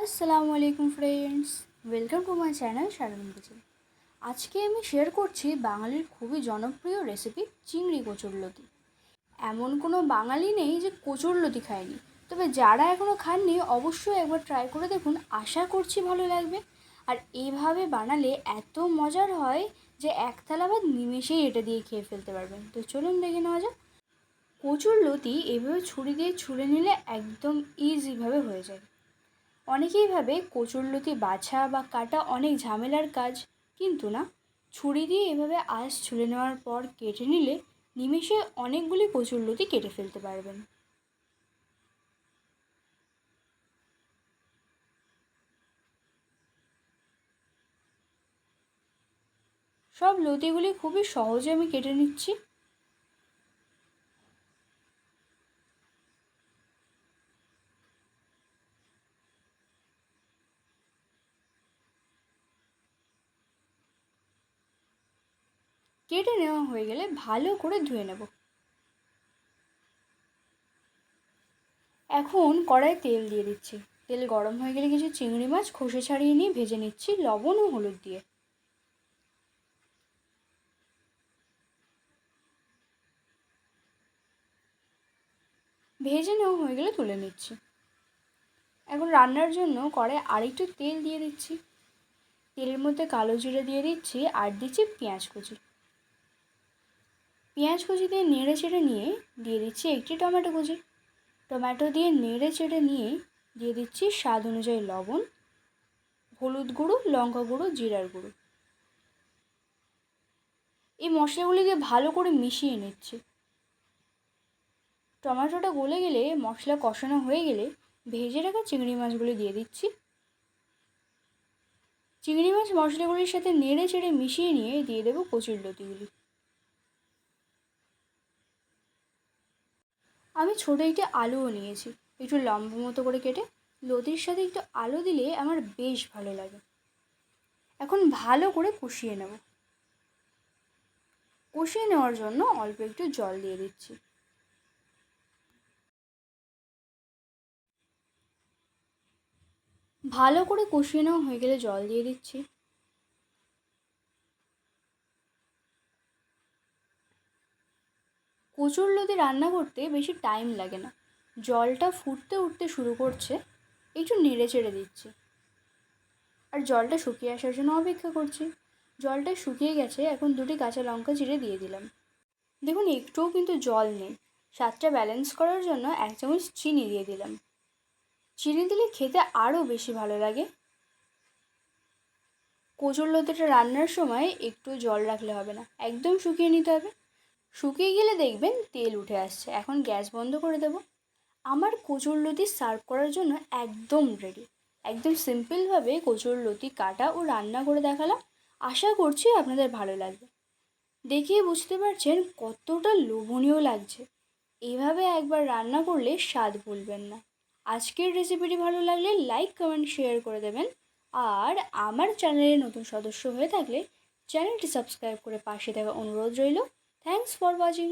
আসসালামু আলাইকুম friends, welcome to my channel Sharmin kitchen. আজকে আমি শেয়ার করছি বাঙালির খুবই জনপ্রিয় রেসিপি চিংড়ি কচুরলতি। এমন কোনো বাঙালি নেই যে কচুরলতি খায়নি, তবে যারা এখনও খাননি অবশ্যই একবার ট্রাই করে দেখুন, আশা করছি ভালো লাগবে। আর এইভাবে বানালে এত মজার হয় যে এক থালা ভাত নিমেষেই এটা দিয়ে খেয়ে ফেলতে পারবেন। তো চলুন দেখে নেওয়া যাক। কচুরলতি এইভাবে ছুরি দিয়ে ছুলে নিলে একদম ইজিভাবে হয়ে যায়। অনেকেই ভাবে কচুরলতি বাছা বা কাটা অনেক ঝামেলার কাজ, কিন্তু না, ছুরি দিয়ে এভাবে আঁশ ছুলে নেওয়ার পর কেটে নিলে নিমেষে অনেকগুলি কচুরলতি কেটে ফেলতে পারবেন। সব লতিগুলি খুবই সহজে আমি কেটে নিচ্ছি। কেটে নেওয়া হয়ে গেলে ভালো করে ধুয়ে নেব। এখন কড়াই তেল দিয়ে দিচ্ছি। তেল গরম হয়ে গেলে কিছু চিংড়ি মাছ খোসা ছাড়িয়ে নিয়ে ভেজে নিচ্ছি লবণ ও হলুদ দিয়ে। ভেজে নেওয়া হয়ে গেলে তুলে নিচ্ছি। এখন রান্নার জন্য কড়াই আরেকটু তেল দিয়ে দিচ্ছি। তেলের মধ্যে কালো জিরে দিয়ে দিচ্ছি আর দিচ্ছি পেঁয়াজ কুচি। পেঁয়াজ কুচি দিয়ে নেড়ে চেড়ে নিয়ে দিয়ে দিচ্ছি একটি টমেটো কুচি। টমেটো দিয়ে নেড়ে চেড়ে নিয়ে দিয়ে দিচ্ছি স্বাদ অনুযায়ী লবণ, হলুদ গুঁড়ো, লঙ্কা গুঁড়ো, জিরার গুঁড়ো। এই মশলাগুলিকে ভালো করে মিশিয়ে নিচ্ছি। টমেটোটা গলে গেলে, মশলা কষানো হয়ে গেলে ভেজে রাখা চিংড়ি মাছগুলি দিয়ে দিচ্ছি। চিংড়ি মাছ মশলাগুলির সাথে নেড়ে চেড়ে মিশিয়ে নিয়ে দিয়ে দেবো কচুরলতিগুলি। আমি ছোটো একটি আলুও নিয়েছি, একটু লম্বা মতো করে কেটে। লতির সাথে একটু আলু দিলে আমার বেশ ভালো লাগে। এখন ভালো করে কষিয়ে নেব। কষিয়ে নেওয়ার জন্য অল্প একটু জল দিয়ে দিচ্ছি। ভালো করে কষিয়ে নেওয়া হয়ে গেলে জল দিয়ে দিচ্ছি। কচুরলতি রান্না করতে বেশি টাইম লাগে না। জলটা ফুটতে উঠতে শুরু করছে, একটু নেড়ে চেড়ে দিচ্ছি আর জলটা শুকিয়ে আসার জন্য অপেক্ষা করছি। জলটা শুকিয়ে গেছে, এখন দুটি কাঁচা লঙ্কা চিড়ে দিয়ে দিলাম। দেখুন, একটুও কিন্তু জল নেই। স্বাদটা ব্যালেন্স করার জন্য 1 চামচ চিনি দিয়ে দিলাম। চিনি দিলে খেতে আরও বেশি ভালো লাগে। কচুরলতিটা রান্নার সময় একটু জল রাখলে হবে না, একদম শুকিয়ে নিতে হবে। শুকিয়ে গেলে দেখবেন তেল উঠে আসছে। এখন গ্যাস বন্ধ করে দেব। আমার কচুরলতি সার্ভ করার জন্য একদম রেডি। একদম সিম্পলভাবে কচুরলতি কাটা ও রান্না করে দেখালাম। আশা করছি আপনাদের ভালো লাগবে। দেখিয়ে বুঝতে পারছেন কতটা লোভনীয় লাগছে। এইভাবে একবার রান্না করলে স্বাদ ভুলবেন না। আজকের রেসিপিটি ভালো লাগলে লাইক, কমেন্ট, শেয়ার করে দেবেন। আর আমার চ্যানেলে নতুন সদস্য হয়ে থাকলে চ্যানেলটি সাবস্ক্রাইব করে পাশে থাকা অনুরোধ রইল। Thanks for watching.